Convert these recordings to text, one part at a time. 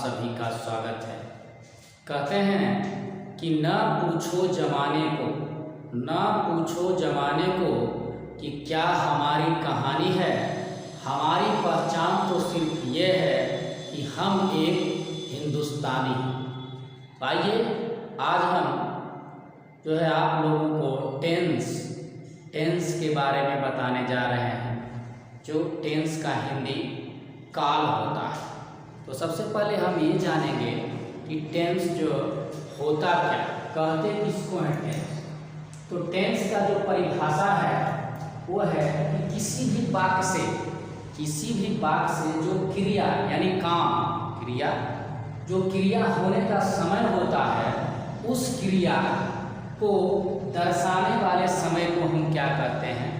सभी का स्वागत है। कहते हैं कि न पूछो जमाने को कि क्या हमारी कहानी है। हमारी पहचान तो सिर्फ ये है कि हम एक हिंदुस्तानी हैं। आइए आज हम जो है आप लोगों को टेंस के बारे में बताने जा रहे हैं। जो टेंस का हिंदी काल होता है। तो सबसे पहले हम ये जानेंगे कि टेंस जो होता क्या, कहते किसको है टेंस। तो टेंस का जो परिभाषा है वो है कि किसी भी वाक्य से जो क्रिया यानी काम क्रिया जो क्रिया होने का समय होता है, उस क्रिया को दर्शाने वाले समय को हम क्या कहते हैं,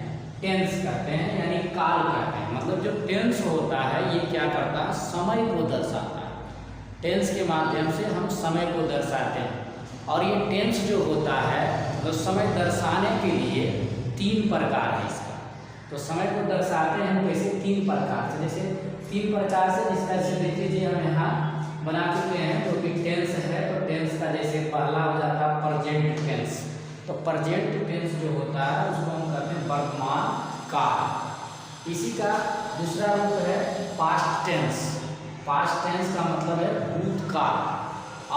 टेंस कहते हैं, यानी काल कहते हैं। मतलब जो टेंस होता है ये क्या करता है, समय को दर्शाता है। टेंस के माध्यम से हम समय को दर्शाते हैं। और ये टेंस जो होता है तो समय दर्शाने के लिए 3 प्रकार है इसका। तो समय को दर्शाते हैं हम कैसे, 3 प्रकार से। जैसे 3 प्रकार से जिसका जैसे देख लीजिए हम यहाँ बना चुके हैं जो कि टेंस है। तो टेंस का जैसे पहला हो जाता है प्रेजेंट टेंस। तो प्रेजेंट टेंस जो होता है उसको हम कहते हैं वर्तमान काल। इसी का दूसरा रूप है पास्ट टेंस। पास्ट टेंस का मतलब है भूतकाल।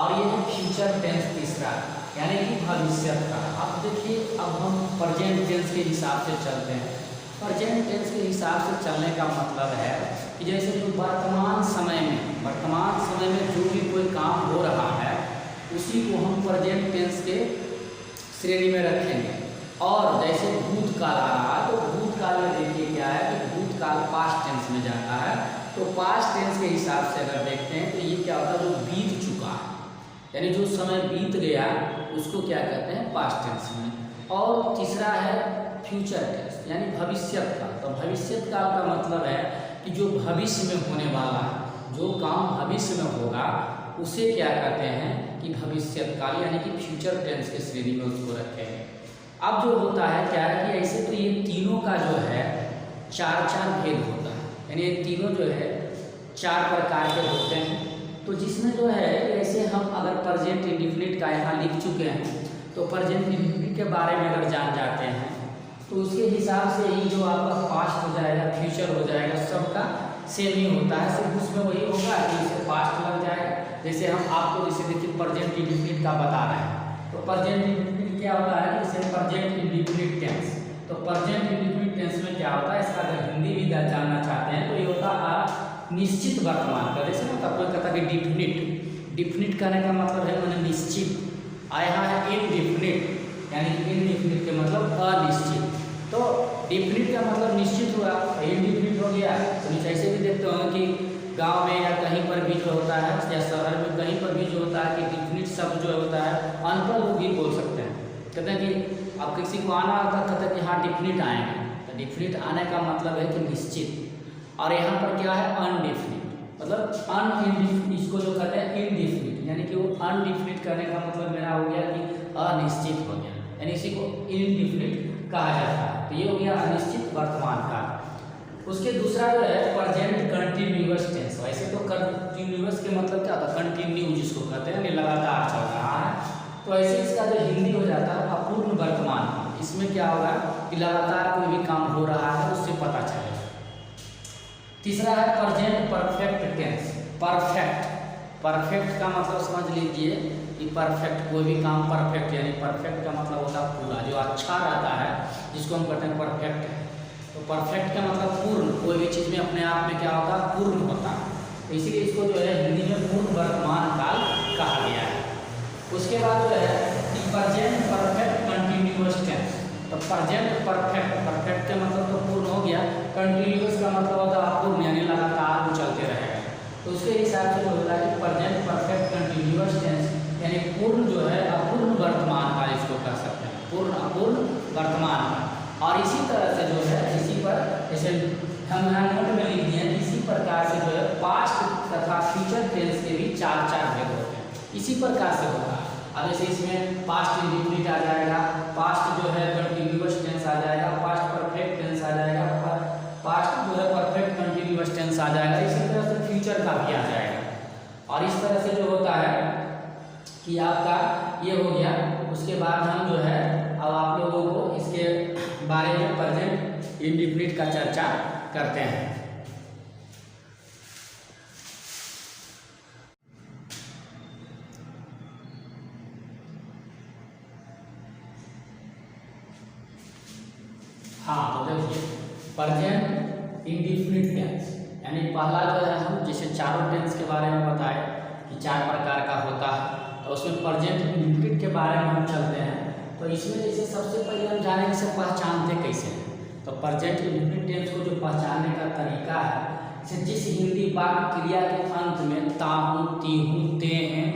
और ये है फ्यूचर टेंस तीसरा, यानी कि भविष्य काल। अब देखिए, अब हम प्रेजेंट टेंस के हिसाब से चलते हैं। प्रेजेंट टेंस के हिसाब से चलने का मतलब है कि जैसे जो वर्तमान समय में जो भी कोई काम हो रहा है उसी को हम प्रेजेंट टेंस के श्रेणी में रखेंगे। और जैसे भूतकाल आ रहा है तो भूतकाल में देखिए क्या है कि भूतकाल पास्ट टेंस में जाता है। तो पास्ट टेंस के हिसाब से अगर देखते हैं तो ये क्या होता है, जो बीत चुका है, यानी जो समय बीत गया उसको क्या कहते हैं, पास्ट टेंस में। और तीसरा है फ्यूचर टेंस, यानी भविष्यत काल। तो भविष्यत काल का मतलब है कि जो भविष्य में होने वाला है, जो काम भविष्य में होगा उसे क्या कहते हैं कि भविष्यत काल, यानी कि फ्यूचर टेंस के श्रेणी में उसको रखेंगे। अब जो होता है क्या है कि ऐसे तो ये तीनों का जो है 4 भेद होता है, यानी ये तीनों जो है 4 प्रकार के होते हैं। तो जिसमें जो है ऐसे हम अगर प्रेजेंट इंडेफिनिट का यहाँ लिख चुके हैं तो प्रेजेंट इंडेफिनिट के बारे में अगर जान जाते हैं तो उसके हिसाब से ही जो आपका पास्ट हो जाएगा, फ्यूचर हो जाएगा, सबका सेम ही होता है। सिर्फ उसमें वही होगा कि इसे पास्ट लग जाएगा। जैसे हम आपको जैसे देखिए प्रेजेंट इंडेफिनिट का बता रहे हैं। तो प्रेजेंट इंडेफिनिट क्या होता है, जैसे प्रेजेंट इंडेफिनिट टेंस। तो प्रेजेंट इंडेफिनिट टेंस में क्या होता है, इसका अगर हिंदी भी जानना चाहते हैं तो ये होता है निश्चित वर्तमान का। जैसे मतलब कोई कहता है कि डिफिनिट कहने का मतलब है मैंने निश्चित, और यहाँ है इनडिफिनिट, यानी इनडिफिनिट के मतलब अनिश्चित। तो डिफिनिट का मतलब निश्चित हुआ, इनडिफिनिट हो गया। तो ऐसे भी देखते हो कि गांव में या कहीं पर भी जो होता है या शहर में कहीं पर भी जो होता है कि डिफिनिट शब्द जो होता है अनपढ़ लोग ही बोल सकते हैं। कहते हैं कि अब किसी को आना होता है, कहते हैं कि हाँ डिफिनिट आएंगे। तो डिफिनिट आने का मतलब है कि निश्चित। और यहाँ पर क्या है, अनडिफिनिट, मतलब अनइनडिफिनिट, इसको जो कहते हैं इनडिफिनिट, यानी कि वो अनडिफिनिट करने का मतलब मेरा हो गया कि अनिश्चित हो गया, यानी इसी को इनडिफिनिट कहा जाता है। तो ये हो गया अनिश्चित वर्तमान काल। उसके दूसरा जो है प्रेजेंट कंटिन्यूअस टेंस। वैसे तो कंटिन्यूअस के मतलब क्या होता है, कंटिन्यू जिसको कहते हैं, यानी लगातार चल रहा है। तो ऐसे इसका जो हिंदी हो जाता है अपूर्ण वर्तमान काल। इसमें क्या होगा कि लगातार कोई भी काम हो रहा है उससे पता चलेगा। तीसरा है प्रेजेंट परफेक्ट टेंस। परफेक्ट का मतलब समझ लीजिए कि परफेक्ट कोई भी काम परफेक्ट, यानी परफेक्ट का मतलब होता है पूरा, जो अच्छा रहता है जिसको हम कहते हैं परफेक्ट है। तो परफेक्ट का मतलब पूर्ण, कोई भी चीज़ में अपने आप में क्या होता है, पूर्ण होता है। तो इसीलिए इसको जो है हिंदी में पूर्ण वर्तमान काल कहा गया है। उसके बाद जो है कि प्रेजेंट परफेक्ट कंटिन्यूअस टेंस। तो प्रेजेंट परफेक्ट का मतलब तो पूर्ण हो गया, कंटिन्यूअस का मतलब होता है अपूर्ण, यानी लगातार वो चलते रहेगा। तो उसके हिसाब से जो होता है कि प्रेजेंट परफेक्ट कंटिन्यूअस टेंस, यानी पूर्ण जो है अपूर्ण वर्तमान काल इसको कह सकते हैं, पूर्ण अपूर्ण वर्तमान काल। और इसी तरह से जो है इसी पर जैसे हम यहाँ नोट में लिख दिए, इसी प्रकार से जो है पास्ट तथा फ्यूचर टेंस के भी 4 भेद होते हैं। इसी प्रकार से होता है। अब जैसे इसमें पास्ट इंडेफिनिट आ जाएगा, पास्ट जो है कंटिन्यूअस टेंस आ जाएगा, पास्ट परफेक्ट टेंस आ जाएगा, पास्ट जो है परफेक्ट कंटिन्यूअस टेंस आ जाएगा। इसी तरह से फ्यूचर का भी आ जाएगा। और इस तरह से जो होता है कि आपका ये हो गया। उसके बाद हम जो है अब आप लोगों को इसके बारे में प्रेजेंट इंडेफिनिट का चर्चा करते हैं। हाँ, तो देखिए प्रेजेंट इंडेफिनिट टेंस यानी पहला जो है हम जैसे चारों टेंस के बारे में बताए कि 4 प्रकार का होता है, तो उसमें प्रेजेंट इंडेफिनिट के बारे में हम चलते हैं। तो इसमें जैसे सबसे पहले हम जानेंगे से पहचानते कैसे हैं। तो प्रेजेंट इंडेफिनिट टेंस को जो पहचानने का तरीका है, जैसे जिस हिंदी वाक्य क्रिया के अंत में ता हूँ, ती हूँ, ते हैं,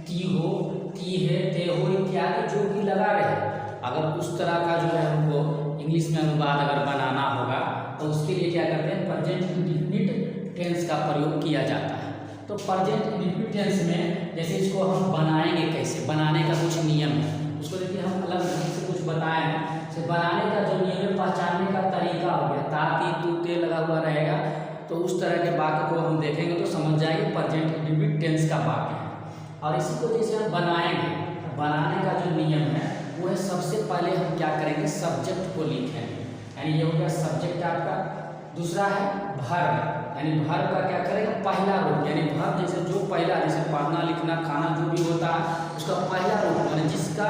ती हो, ती है, ते हो इत्यादि जो भी लगा रहे, अगर उस तरह का जो है हमको इंग्लिश में अनुवाद अगर बनाना होगा तो उसके लिए क्या करते हैं, प्रेजेंट इंडेफिनिट टेंस का प्रयोग किया जाता है। तो प्रेजेंट इंडेफिनिट टेंस में जैसे इसको हम बनाएंगे कैसे, बनाने का कुछ नियम है, उसको देखिए हम अलग ढंग से कुछ बताए हैं। तो बनाने का जो नियम है, पहचानने का तरीका हो गया, ता ती तू ते लगा हुआ रहेगा, तो उस तरह के वाक्य को हम देखेंगे तो समझ जाएंगे प्रेजेंट इंडेफिनिट टेंस का वाक्य है। और इसी को जैसे हम बनाएंगे, बनाने का जो नियम है वो है सबसे पहले हम क्या करेंगे, सब्जेक्ट को लिखेंगे, यानी ये हो गया सब्जेक्ट आपका। दूसरा है वर्ब, यानी वर्ब का क्या करेंगे, पहला रूप, यानी वर्ब जैसे जो पहला, जैसे पढ़ना लिखना खाना जो भी होता है उसका पहला रूप, यानी जिसका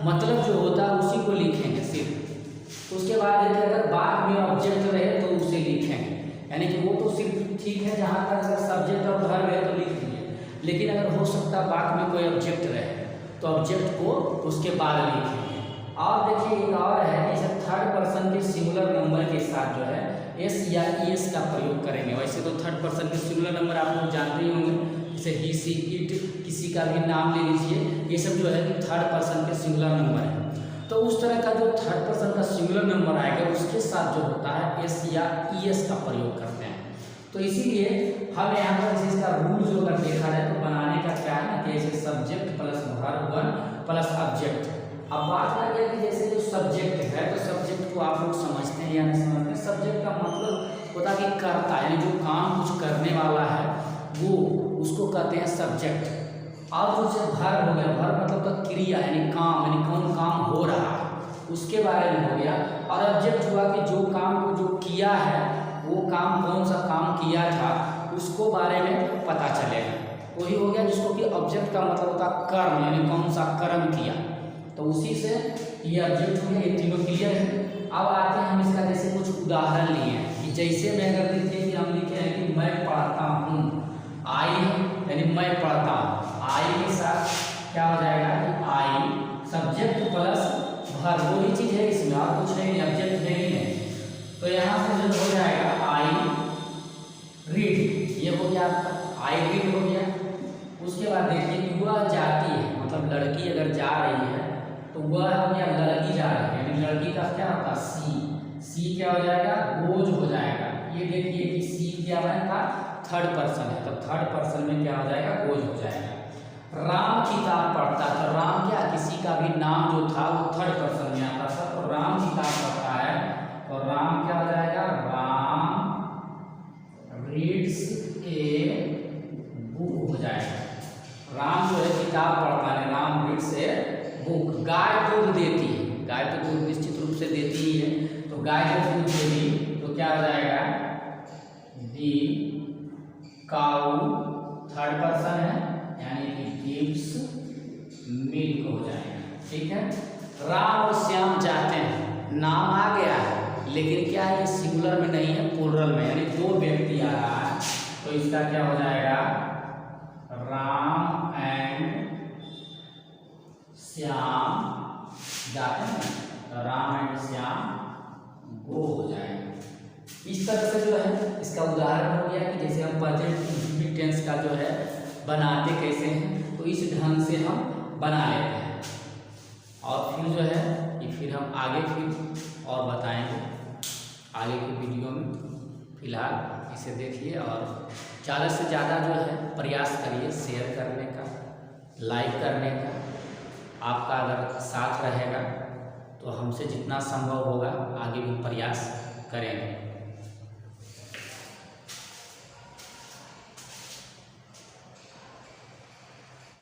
मतलब जो होता है उसी को लिखेंगे सिर्फ। उसके बाद देखिए अगर बाद में ऑब्जेक्ट रहे तो उसे लिखेंगे, यानी कि वो तो सिर्फ ठीक है जहाँ तक अगर सब्जेक्ट और वर्ब है तो लिख दिए, लेकिन अगर हो सकता बाद में कोई ऑब्जेक्ट रहे तो ऑब्जेक्ट को उसके बाद लिखेंगे। और देखिए एक और है, जैसे थर्ड पर्सन के सिंगुलर नंबर के साथ जो है एस या ईएस का प्रयोग करेंगे। वैसे तो थर्ड पर्सन के सिंगुलर नंबर आप लोग जानते ही होंगे, जैसे ही, सी, इट, किसी का भी नाम ले लीजिए, ये सब जो है कि थर्ड पर्सन के सिंगुलर नंबर है। तो उस तरह का जो थर्ड पर्सन का सिंगुलर नंबर आएगा उसके साथ जो होता है एस या ईएस का प्रयोग करते हैं। तो इसीलिए हम यहाँ पर इसका रूल जो अगर देखा जाए तो बनाने का क्या है कि जैसे subject plus verb one plus object. अब बात करेंगे कि जैसे जो सब्जेक्ट है तो सब्जेक्ट को आप लोग समझते हैं या नहीं समझते हैं। सब्जेक्ट का मतलब होता है कि कर्ता, यानी जो काम कुछ करने वाला है वो उसको कहते हैं सब्जेक्ट। और जो से वर्ब हो गया, वर्ब मतलब तो क्रिया यानी काम, यानी कौन काम हो रहा है उसके बारे में हो गया। और ऑब्जेक्ट हुआ कि जो काम को जो किया है वो काम कौन सा काम किया था उसको बारे में पता चलेगा, वही हो गया जिसको कि ऑब्जेक्ट का मतलब होता है कर्म, यानी कौन सा कर्म किया। तो उसी से ये ऑब्जेक्ट हो गया, ये तीनों क्लियर है। अब आते हैं हम इसका जैसे कुछ उदाहरण लिए हैं कि जैसे मैं अगर लिखे कि हम लिखे हैं कि मैं पढ़ता हूँ, आई यानी मैं पढ़ता हूँ, आई के साथ क्या हो जाएगा कि आई सब्जेक्ट प्लस वर्ब, वही चीज़ है इसमें और कुछ नहीं, ऑब्जेक्ट है ही नहीं। तो यहाँ से जो हो जाएगा आई रीड, ये हो गया आपका आई रीड हो गया। उसके बाद देखिए वह जाती है, मतलब लड़की अगर जा रही है तो वह हो गया लड़की जा रही है, यानी लड़की का क्या होता है सी, सी क्या हो जाएगा गोज हो जाएगा। ये देखिए कि सी क्या है का थर्ड पर्सन है, तो थर्ड पर्सन में क्या हो जाएगा गोज हो जाएगा। राम किताब पढ़ता, तो राम क्या किसी का भी नाम जो था वो थर्ड पर्सन में आता था, तो राम किताब पढ़ता है तो राम क्या हो जाएगा, राम रीड्स ए बुक हो जाएगा। राम जो है किताब पढ़ता है, राम रीड्स ए बुक। गाय दूध देती है, गाय तो दूध निश्चित रूप से देती ही है, तो गाय जब दूध देगी तो क्या हो जाएगा दी काऊ थर्ड पर्सन है, यानी कि गिव्स मिल्क हो जाएगा। ठीक है, राम और श्याम जाते हैं, नाम आ गया है लेकिन क्या है सिंगुलर में नहीं है प्लूरल में, यानी दो व्यक्ति आ रहा है, तो इसका क्या हो जाएगा राम एंड श्याम जाते हैं, राम एंड श्याम गो हो जाएगा। इस तरह से जो है इसका उदाहरण हो गया कि जैसे हम प्रेजेंट टेंस का जो है बनाते कैसे हैं, तो इस ढंग से हम बना लेते हैं। और फिर जो है ये फिर हम आगे फिर और बताएंगे आगे की वीडियो में। फिलहाल इसे देखिए और ज़्यादा से ज़्यादा जो है प्रयास करिए शेयर करने का, लाइक करने का। आपका अगर साथ रहेगा तो हमसे जितना संभव होगा आगे भी प्रयास करेंगे।